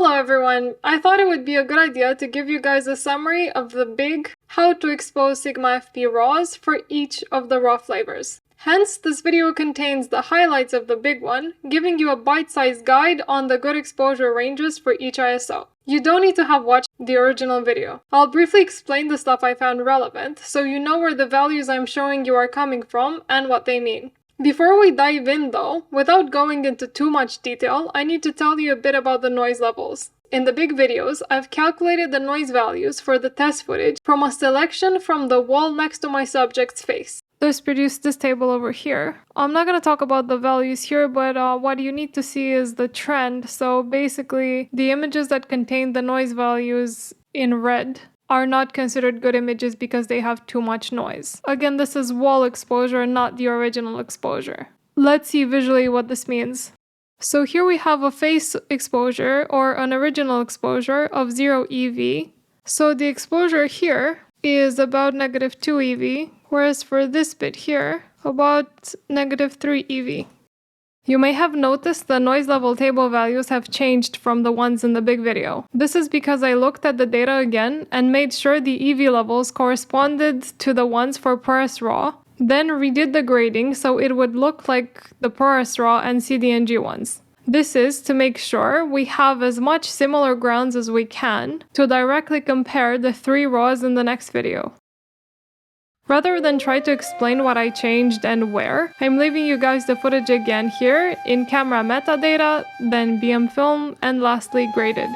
Hello everyone! I thought it would be a good idea to give you guys a summary of the big how to expose Sigma FP RAWs for each of the RAW flavors. Hence, this video contains the highlights of the big one, giving you a bite-sized guide on the good exposure ranges for each ISO. You don't need to have watched the original video. I'll briefly explain the stuff I found relevant, so you know where the values I'm showing you are coming from and what they mean. Before we dive in though, without going into too much detail, I need to tell you a bit about the noise levels. In the big videos, I've calculated the noise values for the test footage from a selection from the wall next to my subject's face. This produced this table over here. I'm not going to talk about the values here, but what you need to see is the trend. So basically, the images that contain the noise values in red are not considered good images because they have too much noise. Again, this is wall exposure, not the original exposure. Let's see visually what this means. So here we have a face exposure or an original exposure of 0 EV. So the exposure here is about -2 EV, whereas for this bit here, about -3 EV. You may have noticed the noise level table values have changed from the ones in the big video. This is because I looked at the data again and made sure the EV levels corresponded to the ones for ProResRAW, then redid the grading so it would look like the ProResRAW and CDNG ones. This is to make sure we have as much similar grounds as we can to directly compare the 3 RAWs in the next video. Rather than try to explain what I changed and where, I'm leaving you guys the footage again here in camera metadata, then BM film, and lastly graded.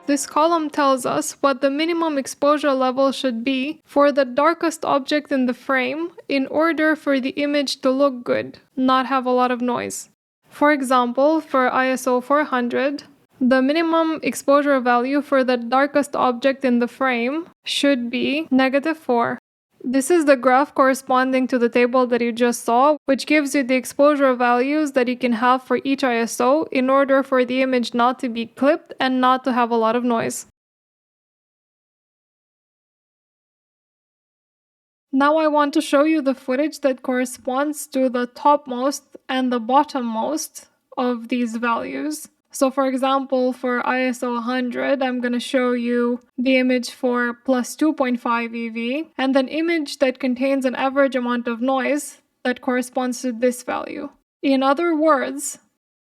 This column tells us what the minimum exposure level should be for the darkest object in the frame in order for the image to look good, not have a lot of noise. For example, for ISO 400, the minimum exposure value for the darkest object in the frame should be -4. This is the graph corresponding to the table that you just saw, which gives you the exposure values that you can have for each ISO in order for the image not to be clipped and not to have a lot of noise. Now I want to show you the footage that corresponds to the topmost and the bottommost of these values. So for example, for ISO 100, I'm going to show you the image for plus 2.5 EV and an image that contains an average amount of noise that corresponds to this value. In other words,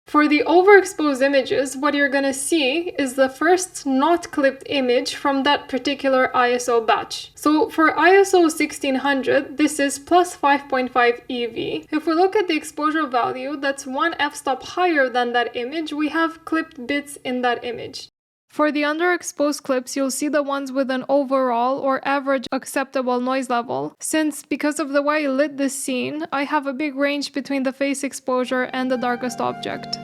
for the overexposed images, what you're going to see is the first not clipped image from that particular ISO batch. So for ISO 1600, this is plus 5.5 EV. If we look at the exposure value, that's one f-stop higher than that image, we have clipped bits in that image. For the underexposed clips, you'll see the ones with an overall or average acceptable noise level, since because of the way I lit this scene, I have a big range between the face exposure and the darkest object.